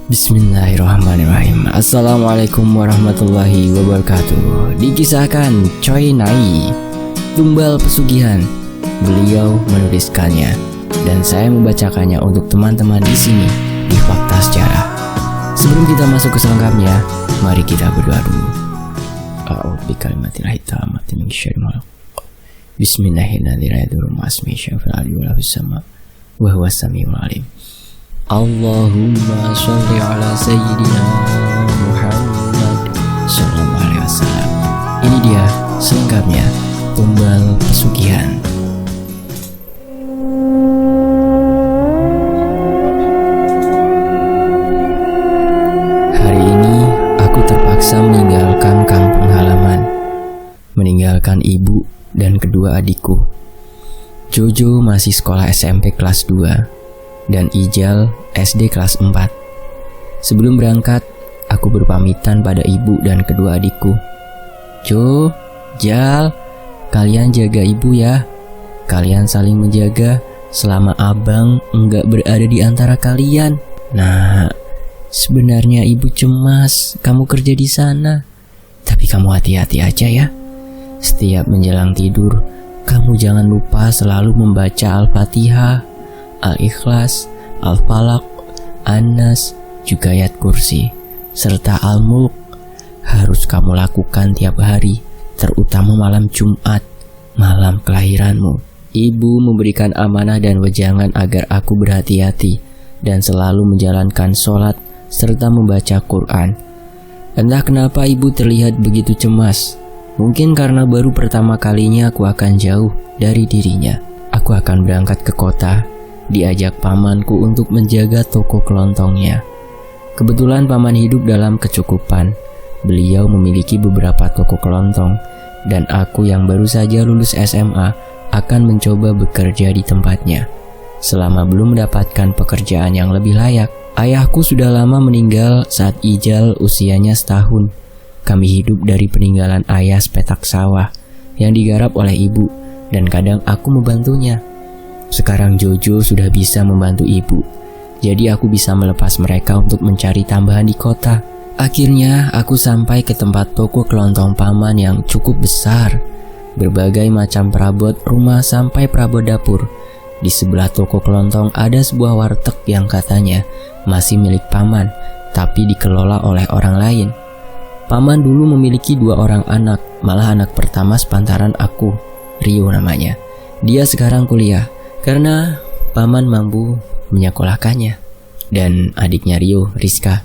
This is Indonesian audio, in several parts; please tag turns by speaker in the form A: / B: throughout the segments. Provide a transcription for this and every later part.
A: Bismillahirrahmanirrahim. Assalamualaikum warahmatullahi wabarakatuh. Dikisahkan Choi Nai, tumbal pesugihan. Beliau menuliskannya dan saya membacakannya untuk teman-teman di sini di Fakta Sejarah. Sebelum kita masuk ke selengkapnya, mari kita berdoa dulu. A'udzu bikalimatillahit tammati min syarri ma khalaq. Bismillahirrahmanirrahim. Wa huwas samiul alim. Allahumma sholli ala sayyidina Muhammad sallallahu alaihi wasallam. Ini dia selengkapnya tumbal pesugihan. Hari ini aku terpaksa meninggalkan kampung halaman, meninggalkan ibu dan kedua adikku. Jojo masih sekolah SMP kelas 2 dan Ijal SD kelas 4. Sebelum berangkat, aku berpamitan pada ibu dan kedua adikku. Jo, Jal, kalian jaga ibu ya. Kalian saling menjaga selama abang enggak berada di antara kalian. Nah, sebenarnya ibu cemas kamu kerja di sana. Tapi kamu hati-hati aja ya. Setiap menjelang tidur, kamu jangan lupa selalu membaca Al-Fatihah, Al-Ikhlas, Al-Falaq, An-Nas, juga ayat kursi, serta Al-Mulk harus kamu lakukan tiap hari, terutama malam Jumat, malam kelahiranmu. Ibu memberikan amanah dan wejangan agar aku berhati-hati dan selalu menjalankan sholat serta membaca Quran. Entah kenapa ibu terlihat begitu cemas. Mungkin karena baru pertama kalinya aku akan jauh dari dirinya. Aku akan berangkat ke kota, diajak pamanku untuk menjaga toko kelontongnya. Kebetulan paman hidup dalam kecukupan. Beliau memiliki beberapa toko kelontong, dan aku yang baru saja lulus SMA akan mencoba bekerja di tempatnya. Selama belum mendapatkan pekerjaan yang lebih layak, ayahku sudah lama meninggal saat Ijal usianya setahun. Kami hidup dari peninggalan ayah sepetak sawah yang digarap oleh ibu, dan kadang aku membantunya. Sekarang Jojo sudah bisa membantu ibu, jadi aku bisa melepas mereka untuk mencari tambahan di kota. Akhirnya aku sampai ke tempat toko kelontong paman yang cukup besar. Berbagai macam perabot rumah sampai perabot dapur. Di sebelah toko kelontong ada sebuah warteg yang katanya masih milik paman, tapi dikelola oleh orang lain. Paman dulu memiliki 2 orang anak, malah anak pertama sepantaran aku, Rio namanya. Dia sekarang kuliah karena paman mampu menyekolahkannya. Dan adiknya Rio, Rizka,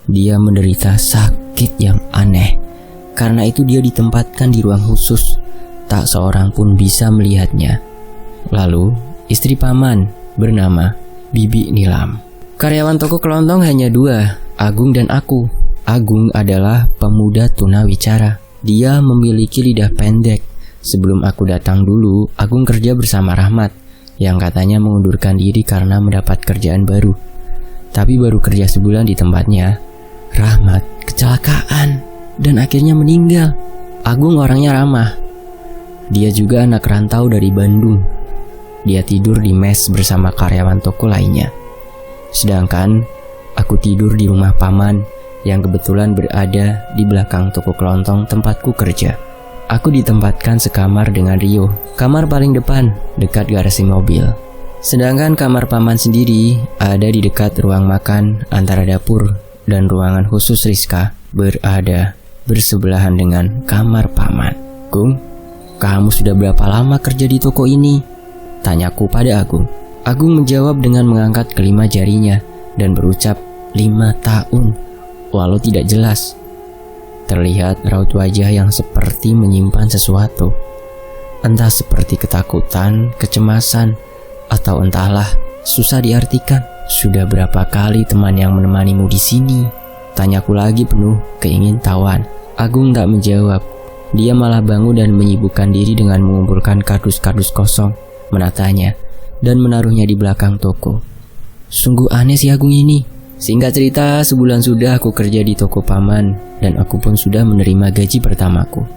A: dia menderita sakit yang aneh. Karena itu dia ditempatkan di ruang khusus, tak seorang pun bisa melihatnya. Lalu istri paman bernama Bibi Nilam. Karyawan toko kelontong hanya 2, Agung dan aku. Agung adalah pemuda tunawicara. Dia memiliki lidah pendek. Sebelum aku datang dulu, Agung kerja bersama Rahmat, yang katanya mengundurkan diri karena mendapat kerjaan baru. Tapi baru kerja sebulan di tempatnya, Rahmat kecelakaan dan akhirnya meninggal. Agung orangnya ramah. Dia juga anak rantau dari Bandung. Dia tidur di mes bersama karyawan toko lainnya. Sedangkan aku tidur di rumah paman yang kebetulan berada di belakang toko kelontong tempatku kerja. Aku ditempatkan sekamar dengan Rio, kamar paling depan, dekat garasi mobil. Sedangkan kamar paman sendiri ada di dekat ruang makan antara dapur, dan ruangan khusus Rizka berada bersebelahan dengan kamar paman. Gung, kamu sudah berapa lama kerja di toko ini? Tanyaku pada Agung. Agung menjawab dengan mengangkat kelima jarinya dan berucap 5 tahun. Walau tidak jelas, terlihat raut wajah yang seperti menyimpan sesuatu. Entah seperti ketakutan, kecemasan, atau entahlah, susah diartikan. Sudah berapa kali teman yang menemanimu di sini? Tanyaku lagi penuh keingintahuan. Agung tak menjawab. Dia malah bangun dan menyibukkan diri dengan mengumpulkan kardus-kardus kosong, menatanya, dan menaruhnya di belakang toko. Sungguh aneh si Agung ini. Singkat cerita, sebulan sudah aku kerja di toko paman, dan aku pun sudah menerima gaji pertamaku.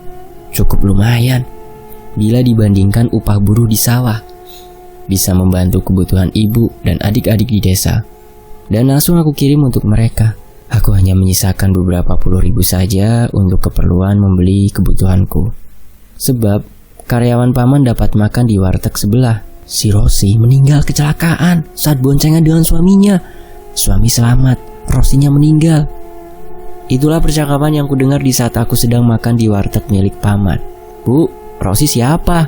A: Cukup lumayan, bila dibandingkan upah buruh di sawah. Bisa membantu kebutuhan ibu dan adik-adik di desa. dan langsung aku kirim untuk mereka. Aku hanya menyisakan beberapa puluh ribu saja untuk keperluan membeli kebutuhanku. Sebab karyawan paman dapat makan di warteg sebelah. Si Rosi meninggal kecelakaan saat boncengan dengan suaminya. Suami selamat, Rosinya meninggal. Itulah percakapan yang kudengar di saat aku sedang makan di warteg milik paman. "Bu, Rosi siapa?"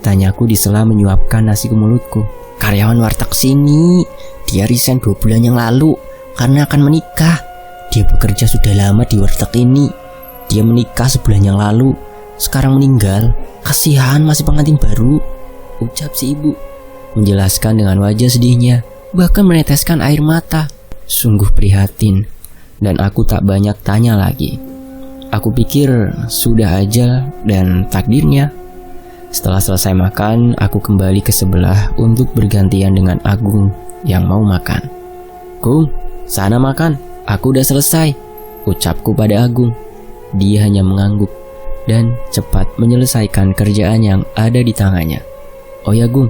A: tanyaku di sela menyuapkan nasi ke mulutku. "Karyawan warteg sini. Dia resign 2 bulan yang lalu karena akan menikah. Dia bekerja sudah lama di warteg ini. Dia menikah sebulan yang lalu. Sekarang meninggal. Kasihan, masih pengantin baru," ucap si ibu, menjelaskan dengan wajah sedihnya, bahkan meneteskan air mata. Sungguh prihatin, dan aku tak banyak tanya lagi. Aku pikir sudah ajal dan takdirnya. Setelah selesai makan, aku kembali ke sebelah untuk bergantian dengan Agung yang mau makan. "Gung, sana makan, aku udah selesai," ucapku pada Agung. Dia hanya mengangguk dan cepat menyelesaikan kerjaan yang ada di tangannya. "Oh ya Gung,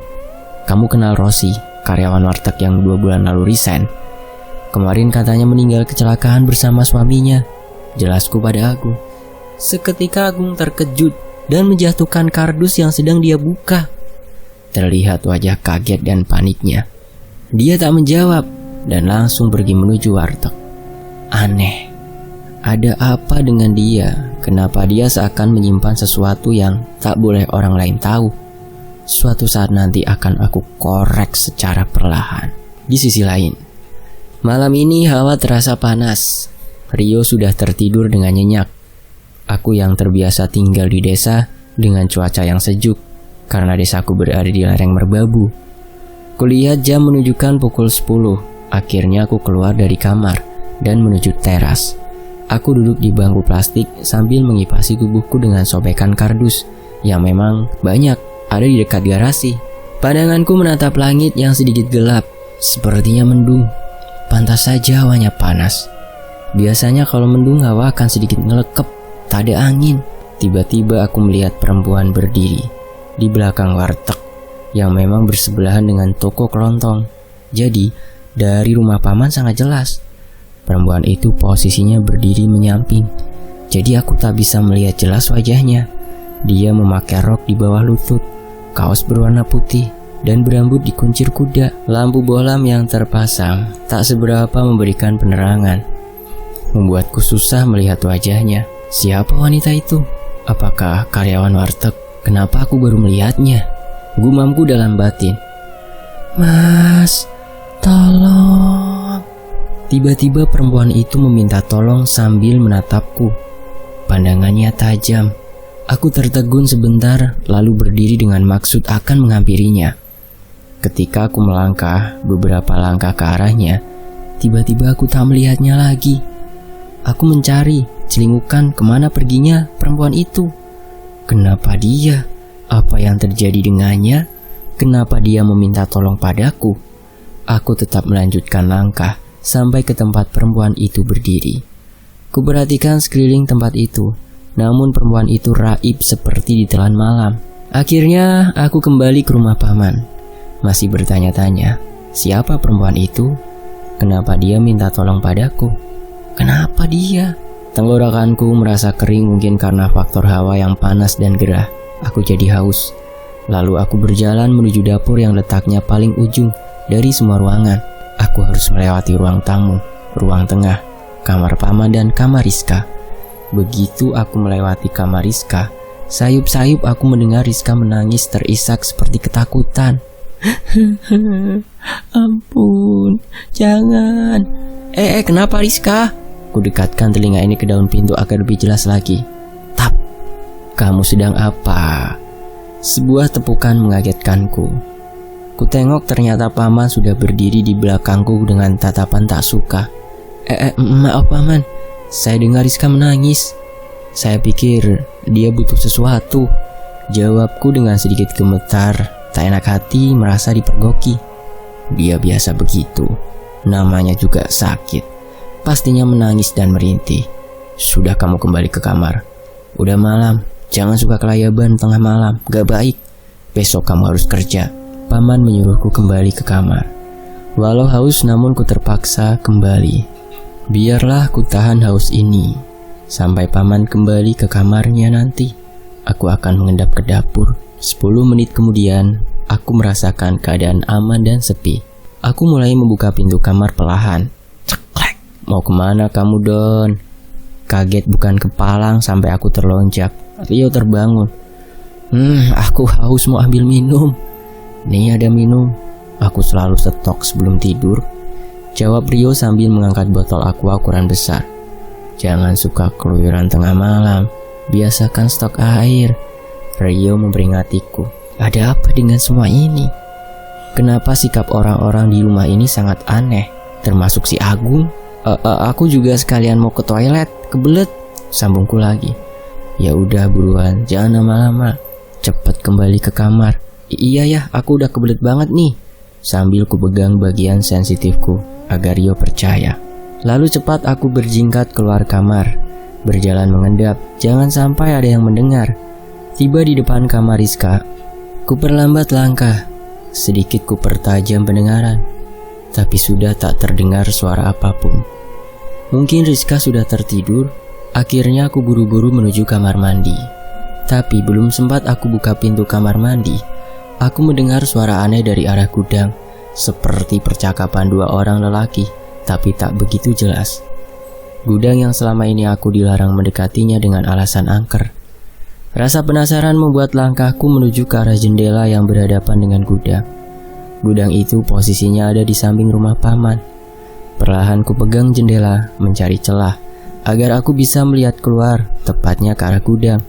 A: kamu kenal Rosi, karyawan warteg yang 2 bulan lalu resign? Kemarin katanya meninggal kecelakaan bersama suaminya," jelasku pada Agung. Seketika Agung terkejut dan menjatuhkan kardus yang sedang dia buka. Terlihat wajah kaget dan paniknya. Dia tak menjawab dan langsung pergi menuju warteg. Aneh, ada apa dengan dia? Kenapa dia seakan menyimpan sesuatu yang tak boleh orang lain tahu? Suatu saat nanti akan aku korek secara perlahan. Di sisi lain, malam ini hawa terasa panas. Rio sudah tertidur dengan nyenyak. Aku yang terbiasa tinggal di desa dengan cuaca yang sejuk karena desaku berada di lereng Merbabu. Kulihat jam menunjukkan pukul 10. Akhirnya aku keluar dari kamar dan menuju teras. Aku duduk di bangku plastik sambil mengipasi tubuhku dengan sobekan kardus yang memang banyak ada di dekat garasi. Pandanganku menatap langit yang sedikit gelap, sepertinya mendung. Pantas saja hawanya panas. Biasanya kalau mendung hawa akan sedikit ngelekep, tak ada angin. Tiba-tiba aku melihat perempuan berdiri di belakang warteg yang memang bersebelahan dengan toko kelontong. Jadi dari rumah paman sangat jelas. Perempuan itu posisinya berdiri menyamping, jadi aku tak bisa melihat jelas wajahnya. Dia memakai rok di bawah lutut, kaos berwarna putih, dan berambut dikuncir kuda. Lampu bohlam yang terpasang tak seberapa memberikan penerangan, membuatku susah melihat wajahnya. Siapa wanita itu? Apakah karyawan warteg? Kenapa aku baru melihatnya? Gumamku dalam batin. "Mas, tolong." Tiba-tiba perempuan itu meminta tolong sambil menatapku. Pandangannya tajam. Aku tertegun sebentar, lalu berdiri dengan maksud akan menghampirinya. Ketika aku melangkah beberapa langkah ke arahnya, tiba-tiba aku tak melihatnya lagi. Aku mencari, celingukan kemana perginya perempuan itu. Kenapa dia? Apa yang terjadi dengannya? Kenapa dia meminta tolong padaku? Aku tetap melanjutkan langkah sampai ke tempat perempuan itu berdiri. Kuperhatikan sekeliling tempat itu, namun perempuan itu raib seperti ditelan malam. Akhirnya aku kembali ke rumah paman, masih bertanya-tanya, siapa perempuan itu? Kenapa dia minta tolong padaku? Kenapa dia? Tenggorokanku merasa kering, mungkin karena faktor hawa yang panas dan gerah. Aku jadi haus. Lalu aku berjalan menuju dapur yang letaknya paling ujung dari semua ruangan. Aku harus melewati ruang tamu, ruang tengah, kamar paman dan kamar Rizka. Begitu aku melewati kamar Rizka, sayup-sayup aku mendengar Rizka menangis terisak seperti ketakutan. "Ampun, jangan." Kenapa Rizka? Ku dekatkan telinga ini ke daun pintu agar lebih jelas lagi. "Tap, kamu sedang apa?" Sebuah tepukan mengagetkanku. Ku tengok ternyata paman sudah berdiri di belakangku dengan tatapan tak suka. Maaf paman, saya dengar Rizka menangis. Saya pikir dia butuh sesuatu," jawabku dengan sedikit gemetar. Tak enak hati merasa dipergoki. Dia biasa begitu, namanya juga sakit. Pastinya menangis dan merintih. "Sudah, kamu kembali ke kamar. Udah malam, jangan suka kelayaban tengah malam, gak baik. Besok kamu harus kerja." Paman menyuruhku kembali ke kamar. Walau haus namun ku terpaksa kembali. Biarlah ku tahan haus ini sampai paman kembali ke kamarnya nanti. Aku akan mengendap ke dapur. 10 menit kemudian, aku merasakan keadaan aman dan sepi. Aku mulai membuka pintu kamar perlahan. Ceklek, mau kemana kamu Don? Kaget bukan kepalang sampai aku terlonjak. Rio terbangun. Aku haus mau ambil minum. Nih ada minum. Aku selalu stok sebelum tidur, jawab Rio sambil mengangkat botol aqua ukuran besar. Jangan suka keluyuran tengah malam, biasakan stok air. Rio memperingatiku. Ada apa dengan semua ini? Kenapa sikap orang-orang di rumah ini sangat aneh, termasuk si Agung? Aku juga sekalian mau ke toilet, kebelet, sambungku lagi. Ya udah buruan, jangan lama-lama. Cepat kembali ke kamar. Iya ya, aku udah kebelet banget nih. Sambil ku pegang bagian sensitifku agar Rio percaya. Lalu cepat aku berjingkat keluar kamar, berjalan mengendap, jangan sampai ada yang mendengar. Tiba di depan kamar Rizka, ku perlambat langkah, sedikit ku pertajam pendengaran, tapi sudah tak terdengar suara apapun. Mungkin Rizka sudah tertidur. Akhirnya aku buru-buru menuju kamar mandi. Tapi belum sempat aku buka pintu kamar mandi, aku mendengar suara aneh dari arah gudang, seperti percakapan 2 orang lelaki, tapi tak begitu jelas. Gudang yang selama ini aku dilarang mendekatinya dengan alasan angker. Rasa penasaran membuat langkahku menuju ke arah jendela yang berhadapan dengan gudang. Gudang itu posisinya ada di samping rumah paman. Perlahan ku pegang jendela mencari celah agar aku bisa melihat keluar, tepatnya ke arah gudang.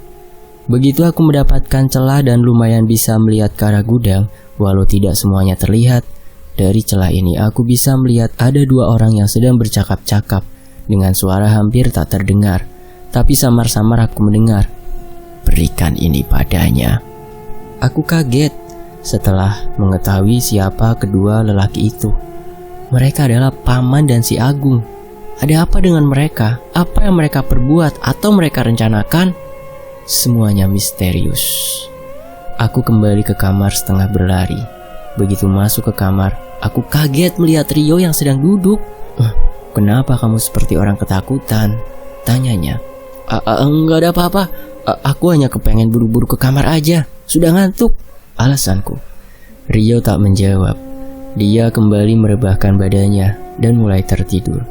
A: Begitu aku mendapatkan celah dan lumayan bisa melihat ke arah gudang, walau tidak semuanya terlihat. Dari celah ini aku bisa melihat ada 2 orang yang sedang bercakap-cakap dengan suara hampir tak terdengar, tapi samar-samar aku mendengar. Berikan ini padanya. Aku kaget setelah mengetahui siapa kedua lelaki itu. Mereka adalah paman dan si Agung. Ada apa dengan mereka? Apa yang mereka perbuat atau mereka rencanakan? Semuanya misterius. Aku kembali ke kamar setengah berlari. Begitu masuk ke kamar, aku kaget melihat Rio yang sedang duduk. Kenapa kamu seperti orang ketakutan? Tanyanya. Enggak ada apa-apa. Aku hanya kepengen buru-buru ke kamar aja. Sudah ngantuk, alasanku. Rio tak menjawab. Dia kembali merebahkan badannya dan mulai tertidur.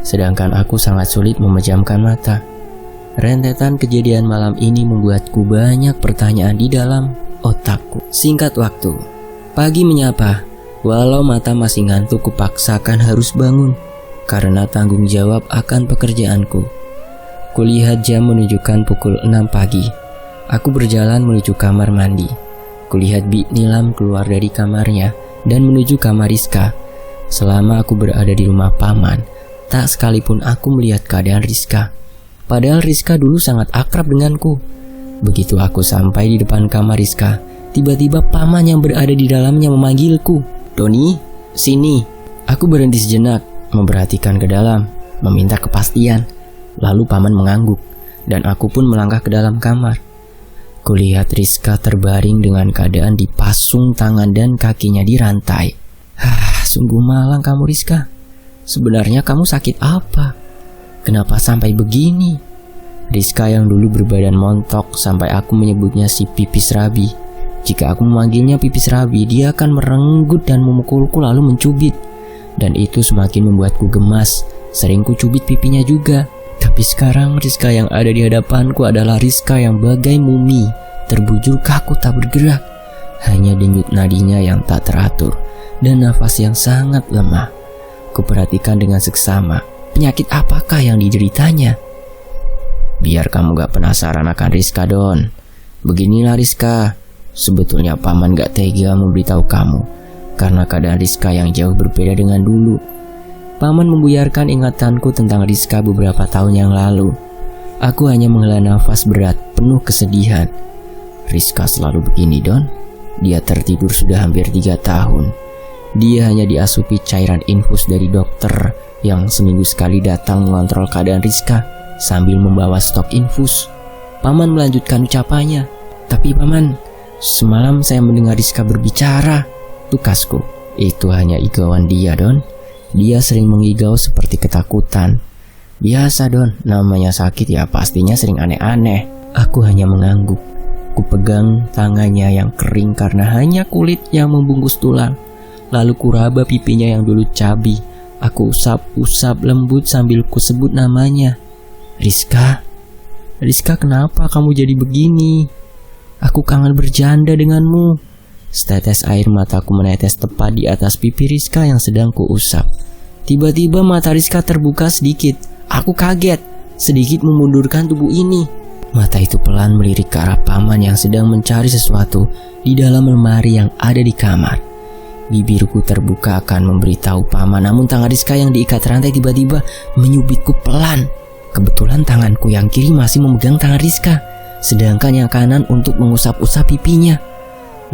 A: Sedangkan aku sangat sulit memejamkan mata. Rentetan kejadian malam ini membuatku banyak pertanyaan di dalam otakku. Singkat waktu, pagi menyapa. Walau mata masih ngantuk, kupaksakan harus bangun karena tanggung jawab akan pekerjaanku. Kulihat jam menunjukkan pukul 6 pagi. Aku berjalan menuju kamar mandi. Kulihat Bik Nilam keluar dari kamarnya dan menuju kamar Rizka. Selama aku berada di rumah paman, tak sekalipun aku melihat keadaan Rizka. Padahal Rizka dulu sangat akrab denganku. Begitu aku sampai di depan kamar Rizka, tiba-tiba paman yang berada di dalamnya memanggilku. Doni, sini. Aku berhenti sejenak, memperhatikan ke dalam, meminta kepastian. Lalu paman mengangguk, dan aku pun melangkah ke dalam kamar. Kulihat Rizka terbaring dengan keadaan dipasung tangan dan kakinya dirantai. Sungguh malang kamu Rizka. Sebenarnya kamu sakit apa? Kenapa sampai begini? Rizka yang dulu berbadan montok sampai aku menyebutnya si pipis rabi. Jika aku memanggilnya pipis rabi, dia akan merenggut dan memukulku lalu mencubit. Dan itu semakin membuatku gemas. Sering ku cubit pipinya juga. Tapi sekarang Rizka yang ada di hadapanku adalah Rizka yang bagai mumi, terbujur kaku tak bergerak. Hanya denyut nadinya yang tak teratur dan nafas yang sangat lemah. Kuperhatikan dengan seksama. Penyakit apakah yang dideritanya? Biar kamu gak penasaran akan Rizka, Don. Beginilah Rizka. Sebetulnya paman gak tega memberitahu kamu karena keadaan Rizka yang jauh berbeda dengan dulu. Paman membuyarkan ingatanku tentang Rizka beberapa tahun yang lalu. Aku hanya menghela nafas berat penuh kesedihan. Rizka selalu begini, Don. Dia tertidur sudah hampir 3 tahun. Dia hanya diasupi cairan infus dari dokter yang seminggu sekali datang mengontrol keadaan Rizka sambil membawa stok infus. Paman melanjutkan ucapannya. Tapi paman, semalam saya mendengar Rizka berbicara. Tukasku. Itu hanya igauan dia, Don. Dia sering mengigau seperti ketakutan. Biasa, Don, namanya sakit ya pastinya sering aneh-aneh. Aku hanya mengangguk. Ku pegang tangannya yang kering karena hanya kulit yang membungkus tulang. Lalu ku raba pipinya yang dulu cabi. Aku usap-usap lembut sambil ku sebut namanya. Rizka, Rizka, kenapa kamu jadi begini? Aku kangen berjanda denganmu. Setetes air mataku menetes tepat di atas pipi Rizka yang sedang ku usap. Tiba-tiba mata Rizka terbuka sedikit. Aku kaget, sedikit memundurkan tubuh ini. Mata itu pelan melirik ke arah paman yang sedang mencari sesuatu di dalam lemari yang ada di kamar. Bibirku terbuka akan memberitahu paman, namun tangan Rizka yang diikat rantai tiba-tiba menyubitku pelan. Kebetulan tanganku yang kiri masih memegang tangan Rizka, sedangkan yang kanan untuk mengusap-usap pipinya.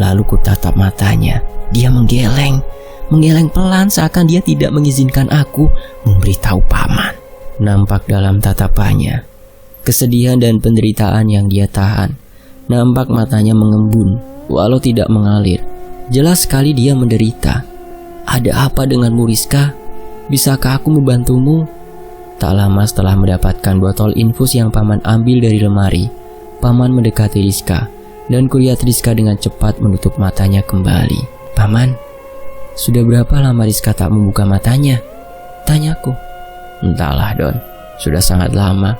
A: Lalu ku tatap matanya. Dia menggeleng pelan seakan dia tidak mengizinkan aku memberitahu paman. Nampak dalam tatapannya kesedihan dan penderitaan yang dia tahan. Nampak matanya mengembun walau tidak mengalir. Jelas sekali dia menderita. Ada apa denganmu, Rizka? Bisakah aku membantumu? Tak lama setelah mendapatkan botol infus yang paman ambil dari lemari, paman mendekati Rizka dan kulihat Rizka dengan cepat menutup matanya kembali. Paman, sudah berapa lama Rizka tak membuka matanya? Tanyaku. Entahlah, Don, sudah sangat lama.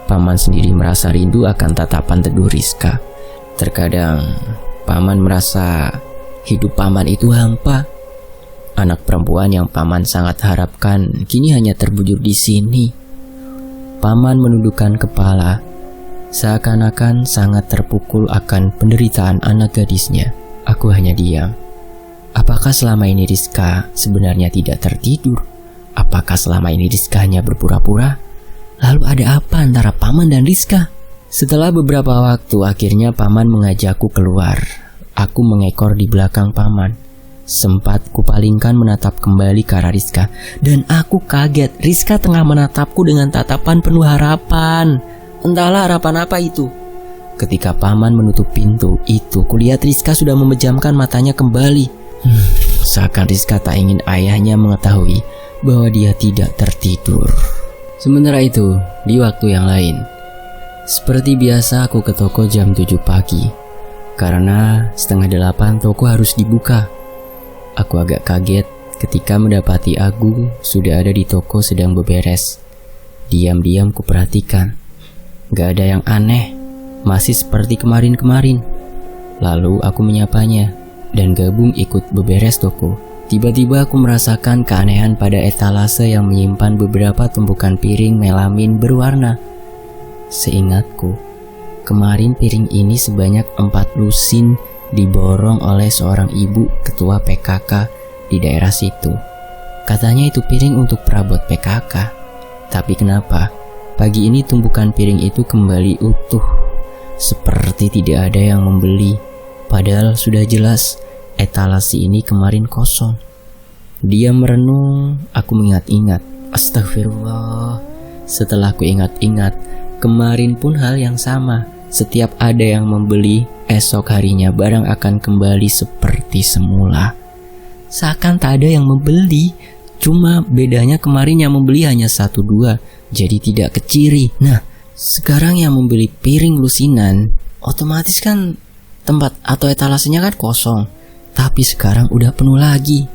A: Paman sendiri merasa rindu akan tatapan teduh Rizka. Terkadang paman merasa hidup paman itu hampa. Anak perempuan yang paman sangat harapkan kini hanya terbujur di sini. Paman menundukkan kepala, seakan-akan sangat terpukul akan penderitaan anak gadisnya. Aku hanya diam. Apakah selama ini Rizka sebenarnya tidak tertidur? Apakah selama ini Rizka hanya berpura-pura? Lalu ada apa antara paman dan Rizka? Setelah beberapa waktu akhirnya paman mengajakku keluar. Aku mengekor di belakang paman. Sempat kupalingkan menatap kembali ke arah Rizka. Dan aku kaget, Rizka tengah menatapku dengan tatapan penuh harapan. Entahlah harapan apa itu. Ketika paman menutup pintu itu, kulihat Rizka sudah memejamkan matanya kembali. Seakan Rizka tak ingin ayahnya mengetahui bahwa dia tidak tertidur. Sementara itu, di waktu yang lain, seperti biasa aku ke toko jam 7 pagi. Karena 7:30 toko harus dibuka. Aku agak kaget ketika mendapati Agung sudah ada di toko sedang beberes. Diam-diam kuperhatikan. Gak ada yang aneh, masih seperti kemarin-kemarin. Lalu aku menyapanya dan gabung ikut beberes toko. Tiba-tiba aku merasakan keanehan pada etalase yang menyimpan beberapa tumpukan piring melamin berwarna. Seingatku, kemarin piring ini sebanyak 4 lusin diborong oleh seorang ibu ketua PKK di daerah situ. Katanya itu piring untuk perabot PKK. Tapi kenapa pagi ini tumpukan piring itu kembali utuh, seperti tidak ada yang membeli. Padahal sudah jelas etalase ini kemarin kosong. Dia merenung, aku mengingat-ingat. Astagfirullah. Setelah aku ingat-ingat, kemarin pun hal yang sama. Setiap ada yang membeli, esok harinya barang akan kembali seperti semula. Seakan tak ada yang membeli. Cuma bedanya kemarin yang membeli hanya 1-2, jadi tidak keciri. Nah, sekarang yang membeli piring lusinan, otomatis kan tempat atau etalasenya kan kosong. Tapi sekarang udah penuh lagi.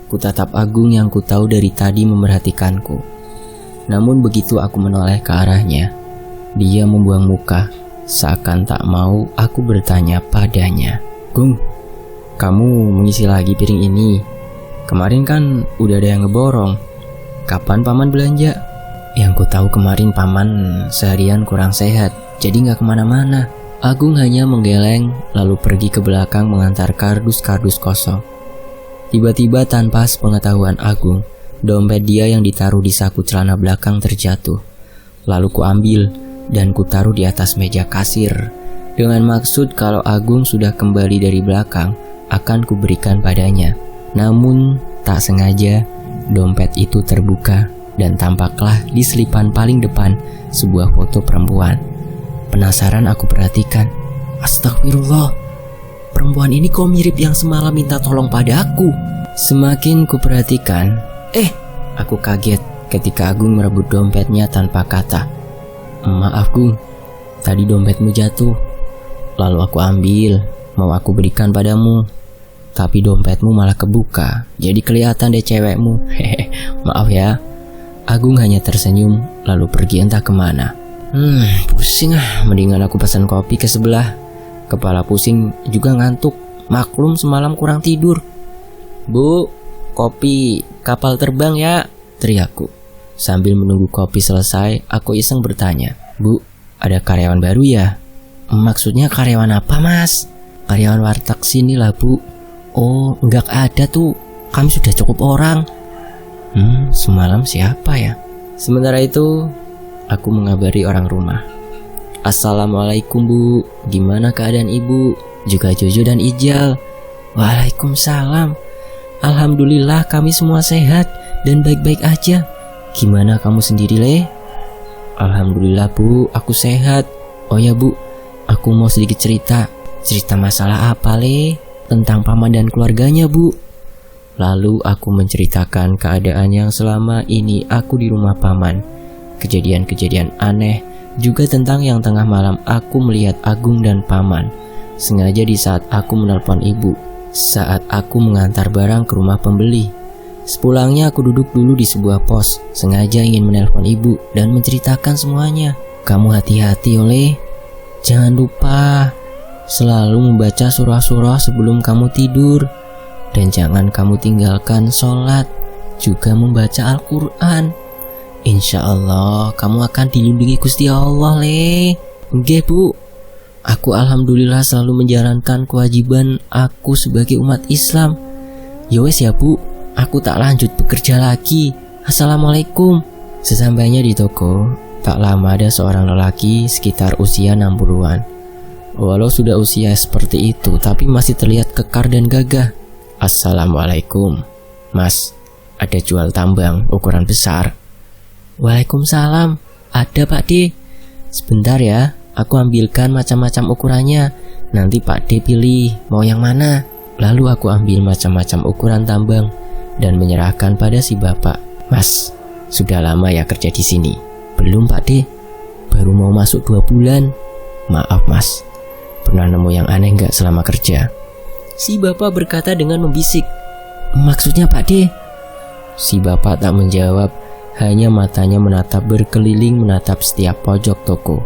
A: Kutatap Agung yang ku tahu dari tadi memerhatikanku. Namun begitu aku menoleh ke arahnya, dia membuang muka, seakan tak mau aku bertanya padanya. Gung, kamu mengisi lagi piring ini? Kemarin kan udah ada yang ngeborong. Kapan paman belanja? Yang ku tahu kemarin paman seharian kurang sehat, jadi gak kemana-mana. Agung hanya menggeleng lalu pergi ke belakang mengantar kardus-kardus kosong. Tiba-tiba tanpa sepengetahuan Agung, dompet dia yang ditaruh di saku celana belakang terjatuh. Lalu ku ambil dan ku taruh di atas meja kasir. Dengan maksud kalau Agung sudah kembali dari belakang, akan ku berikan padanya. Namun tak sengaja dompet itu terbuka dan tampaklah di selipan paling depan sebuah foto perempuan. Penasaran aku perhatikan. Astagfirullah, perempuan ini kok mirip yang semalam minta tolong padaku. Semakin kuperhatikan, aku kaget ketika Agung merebut dompetnya tanpa kata. Maaf Gung, tadi dompetmu jatuh. Lalu aku ambil, mau aku berikan padamu. Tapi dompetmu malah kebuka, jadi kelihatan deh cewekmu. Maaf ya. Agung hanya tersenyum, lalu pergi entah kemana. Pusing mendingan aku pesan kopi ke sebelah. Kepala pusing juga ngantuk, maklum semalam kurang tidur. Bu, kopi kapal terbang ya, teriakku. Sambil menunggu kopi selesai, aku iseng bertanya, Bu, ada karyawan baru ya? Maksudnya karyawan apa mas? Karyawan warteg sini lah bu. Oh, enggak ada tuh, kami sudah cukup orang. Semalam siapa ya? Sementara itu, aku mengabari orang rumah. Assalamualaikum bu, gimana keadaan ibu? Juga Jojo dan Ijal. Waalaikumsalam. Alhamdulillah kami semua sehat dan baik-baik aja. Gimana kamu sendiri Le? Alhamdulillah bu, aku sehat. Oh ya bu, aku mau sedikit cerita. Cerita masalah apa Le? Tentang paman dan keluarganya bu. Lalu aku menceritakan keadaan yang selama ini aku di rumah paman. Kejadian-kejadian aneh, juga tentang yang tengah malam aku melihat Agung dan paman. Sengaja di saat aku menelpon ibu, saat aku mengantar barang ke rumah pembeli. Sepulangnya aku duduk dulu di sebuah pos, sengaja ingin menelpon ibu dan menceritakan semuanya. Kamu hati-hati oleh, jangan lupa selalu membaca surah-surah sebelum kamu tidur. Dan jangan kamu tinggalkan sholat, juga membaca Al-Quran. Insya Allah kamu akan dilindungi Gusti Allah Le. Nggih bu, aku alhamdulillah selalu menjalankan kewajiban aku sebagai umat Islam. Yowes ya bu, aku tak lanjut bekerja lagi. Assalamualaikum. Sesampainya di toko, tak lama ada seorang lelaki sekitar usia 60-an. Walau sudah usia seperti itu, tapi masih terlihat kekar dan gagah. Assalamualaikum, mas, ada jual tambang ukuran besar. Waalaikumsalam, ada Pak D. Sebentar ya, aku ambilkan macam-macam ukurannya. Nanti Pak D pilih mau yang mana. Lalu aku ambil macam-macam ukuran tambang dan menyerahkan pada si bapak. Mas, sudah lama ya kerja di sini? Belum Pak D, baru mau masuk 2 bulan. Maaf mas, pernah nemu yang aneh nggak selama kerja? Si bapak berkata dengan membisik. Maksudnya Pak D? Si bapak tak menjawab, hanya matanya menatap berkeliling menatap setiap pojok toko.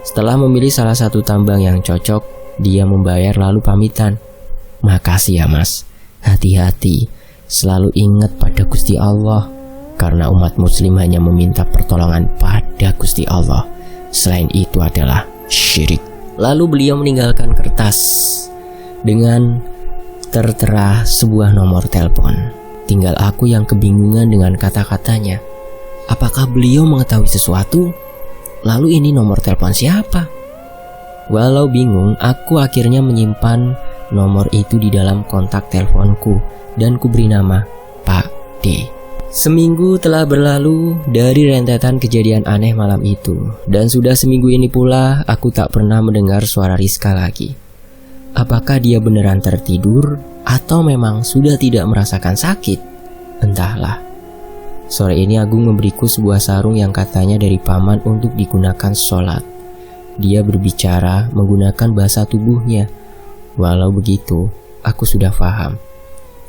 A: Setelah memilih salah satu tambang yang cocok, dia membayar lalu pamitan. Makasih ya mas, hati-hati, selalu ingat pada Gusti Allah, karena umat muslim hanya meminta pertolongan pada Gusti Allah. Selain itu adalah syirik. Lalu beliau meninggalkan kertas dengan tertera sebuah nomor telepon. Tinggal aku yang kebingungan dengan kata-katanya. Apakah beliau mengetahui sesuatu? Lalu ini nomor telepon siapa? Walau bingung, aku akhirnya menyimpan nomor itu di dalam kontak teleponku dan kuberi nama Pak D. Seminggu telah berlalu dari rentetan kejadian aneh malam itu, dan sudah seminggu ini pula aku tak pernah mendengar suara Rizka lagi. Apakah dia beneran tertidur atau memang sudah tidak merasakan sakit? Entahlah. Sore ini Agung memberiku sebuah sarung yang katanya dari paman untuk digunakan sholat. Dia berbicara menggunakan bahasa tubuhnya. Walau begitu, aku sudah paham.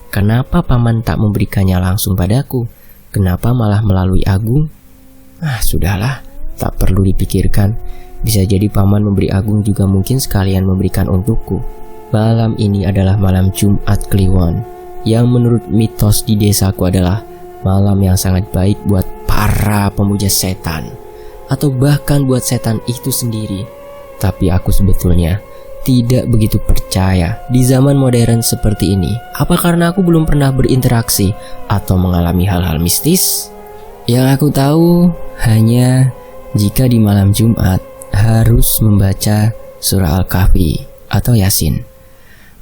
A: Kenapa paman tak memberikannya langsung padaku? Kenapa malah melalui Agung? Sudahlah, tak perlu dipikirkan. Bisa jadi paman memberi Agung juga mungkin sekalian memberikan untukku. Malam ini adalah malam Jumat Kliwon, yang menurut mitos di desaku adalah malam yang sangat baik buat para pemuja setan, atau bahkan buat setan itu sendiri. Tapi aku sebetulnya tidak begitu percaya di zaman modern seperti ini. Apa karena aku belum pernah berinteraksi atau mengalami hal-hal mistis? Yang aku tahu hanya jika di malam Jumat harus membaca surah Al-Kahfi atau Yasin.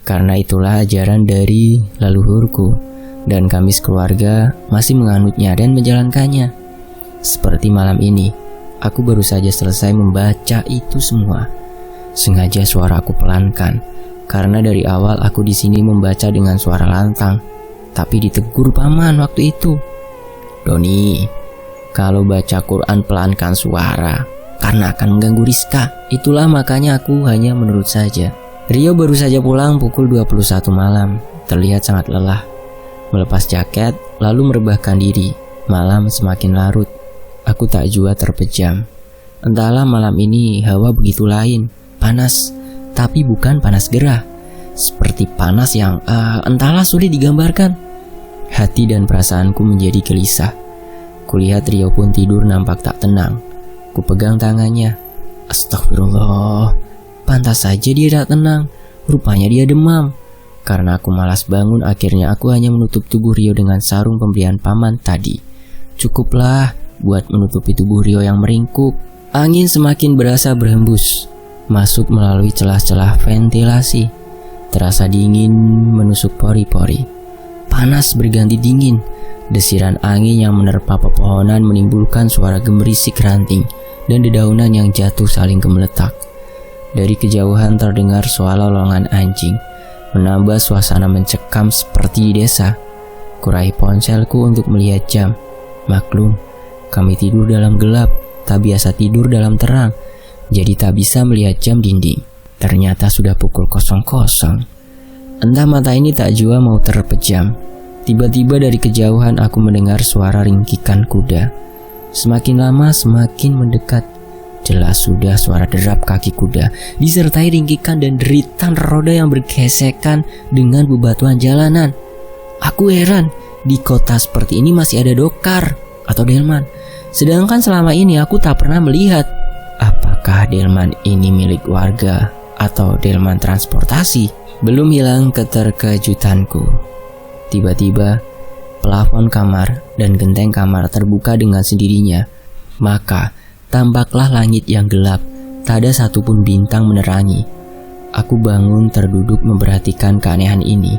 A: Karena itulah ajaran dari leluhurku, dan kami sekeluarga masih menganutnya dan menjalankannya. Seperti malam ini, aku baru saja selesai membaca itu semua. Sengaja suara aku pelankan, karena dari awal aku di sini membaca dengan suara lantang. tapi ditegur paman waktu itu. "Doni, kalau baca Quran pelankan suara, karena akan mengganggu Rizka." Itulah makanya aku hanya menurut saja. Rio baru saja pulang pukul 21 malam, terlihat sangat lelah. Melepas jaket, lalu merebahkan diri. Malam semakin larut. Aku tak jua terpejam. Entahlah malam ini hawa begitu lain. Panas, tapi bukan panas gerah. Seperti panas yang entahlah sulit digambarkan. Hati dan perasaanku menjadi gelisah. Kulihat Rio pun tidur nampak tak tenang. Kupegang tangannya. Astagfirullah. Pantas saja dia tak tenang. Rupanya dia demam. Karena aku malas bangun, akhirnya aku hanya menutup tubuh Rio dengan sarung pemberian paman tadi. Cukuplah buat menutupi tubuh Rio yang meringkuk. Angin semakin berasa berhembus, masuk melalui celah-celah ventilasi. Terasa dingin menusuk pori-pori. Panas berganti dingin. Desiran angin yang menerpa pepohonan menimbulkan suara gemerisik ranting dan dedaunan yang jatuh saling gemeletak. Dari kejauhan terdengar suara lolongan anjing, menambah suasana mencekam seperti di desa. Kuraih ponselku untuk melihat jam. Maklum, kami tidur dalam gelap, tak biasa tidur dalam terang, jadi tak bisa melihat jam dinding. Ternyata sudah pukul 00. Entah mata ini tak jua mau terpejam. Tiba-tiba dari kejauhan aku mendengar suara ringkikan kuda. Semakin lama semakin mendekat. Jelas sudah suara derap kaki kuda, disertai ringkikan dan deritan roda yang bergesekan dengan bebatuan jalanan. Aku heran, di kota seperti ini masih ada dokar atau delman. Sedangkan selama ini aku tak pernah melihat. Apakah delman ini milik warga atau delman transportasi? Belum hilang keterkejutanku. Tiba-tiba, plafon kamar dan genteng kamar terbuka dengan sendirinya. Maka, tampaklah langit yang gelap, tak ada satupun bintang menerangi. Aku bangun terduduk memperhatikan keanehan ini.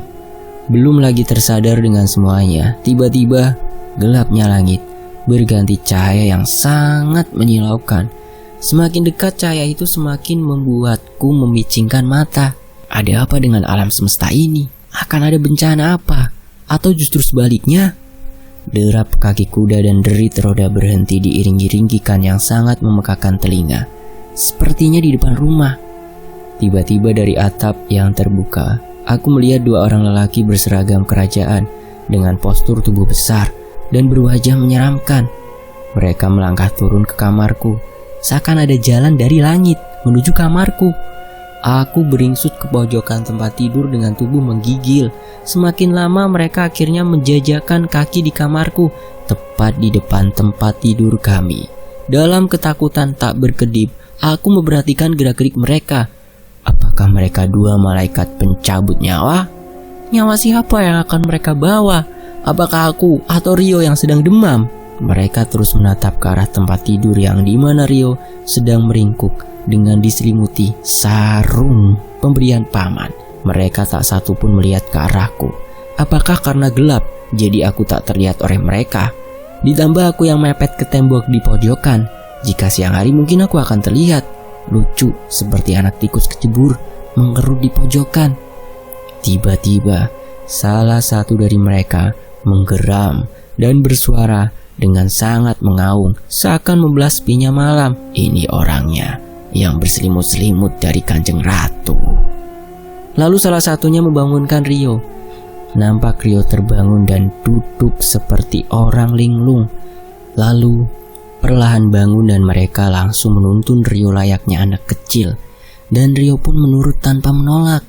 A: Belum lagi tersadar dengan semuanya, tiba-tiba gelapnya langit berganti cahaya yang sangat menyilaukan. Semakin dekat cahaya itu semakin membuatku memicingkan mata. Ada apa dengan alam semesta ini? Akan ada bencana apa? Atau justru sebaliknya? Derap kaki kuda dan derit roda berhenti diiringi ringkikan yang sangat memekakan telinga. Sepertinya di depan rumah. Tiba-tiba dari atap yang terbuka, aku melihat dua orang lelaki berseragam kerajaan dengan postur tubuh besar dan berwajah menyeramkan. Mereka melangkah turun ke kamarku, seakan ada jalan dari langit menuju kamarku. Aku beringsut ke pojokan tempat tidur dengan tubuh menggigil. Semakin lama mereka akhirnya menjajakan kaki di kamarku, tepat di depan tempat tidur kami. Dalam ketakutan tak berkedip, aku memperhatikan gerak-gerik mereka. Apakah mereka dua malaikat pencabut nyawa? Nyawa siapa yang akan mereka bawa? Apakah aku atau Rio yang sedang demam? Mereka terus menatap ke arah tempat tidur yang dimana Rio sedang meringkuk dengan diselimuti sarung pemberian paman. Mereka tak satu pun melihat ke arahku. Apakah karena gelap, jadi aku tak terlihat oleh mereka? Ditambah aku yang mepet ke tembok di pojokan. Jika siang hari mungkin aku akan terlihat lucu seperti anak tikus kecebur mengerut di pojokan. Tiba-tiba salah satu dari mereka menggeram dan bersuara dengan sangat mengaung, seakan membelas pinya malam. Ini orangnya yang berselimut-selimut dari Kanjeng Ratu. Lalu salah satunya membangunkan Rio. Nampak Rio terbangun dan duduk seperti orang linglung. Lalu perlahan bangun dan mereka langsung menuntun Rio layaknya anak kecil. Dan Rio pun menurut tanpa menolak.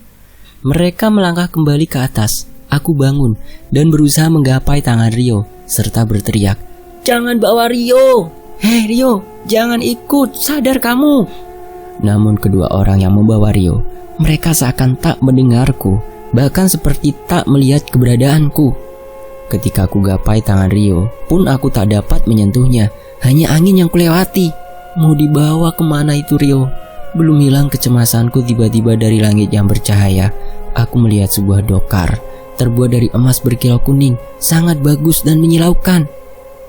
A: Mereka melangkah kembali ke atas. Aku bangun dan berusaha menggapai tangan Rio serta berteriak, "Jangan bawa Rio! Hei Rio, jangan ikut, sadar kamu!" Namun kedua orang yang membawa Rio, mereka seakan tak mendengarku, bahkan seperti tak melihat keberadaanku. Ketika aku gapai tangan Rio, pun aku tak dapat menyentuhnya, hanya angin yang kulewati. Mau dibawa kemana itu Rio? Belum hilang kecemasanku, tiba-tiba dari langit yang bercahaya, aku melihat sebuah dokar, terbuat dari emas berkilau kuning, sangat bagus dan menyilaukan.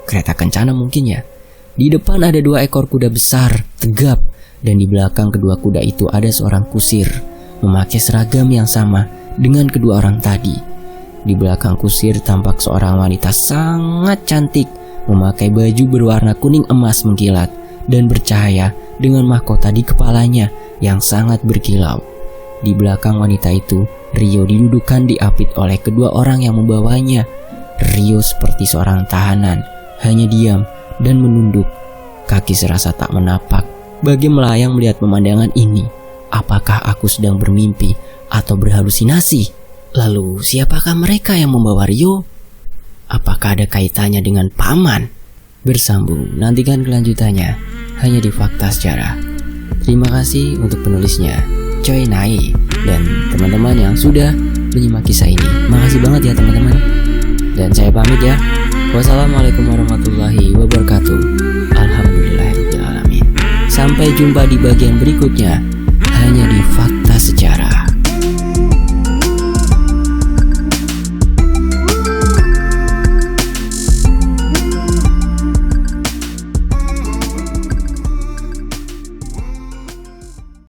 A: Kereta kencana mungkin ya. Di depan ada 2 ekor kuda besar, tegap, dan di belakang kedua kuda itu ada seorang kusir, memakai seragam yang sama dengan kedua orang tadi. Di belakang kusir tampak seorang wanita sangat cantik memakai baju berwarna kuning emas mengkilat dan bercahaya dengan mahkota di kepalanya yang sangat berkilau. Di belakang wanita itu, Rio didudukkan diapit oleh kedua orang yang membawanya. Rio seperti seorang tahanan, hanya diam dan menunduk. Kaki serasa tak menapak, bagai melayang melihat pemandangan ini. Apakah aku sedang bermimpi atau berhalusinasi? Lalu siapakah mereka yang membawa Rio? Apakah ada kaitannya dengan paman? Bersambung, nantikan kelanjutannya hanya di Fakta Sejarah. Terima kasih untuk penulisnya, Choi Nai, dan teman-teman yang sudah menyimak kisah ini. Makasih banget ya teman-teman. Dan saya pamit ya. Wassalamualaikum warahmatullahi wabarakatuh. Alhamdulillahirrahmanirrahim. Sampai jumpa di bagian berikutnya.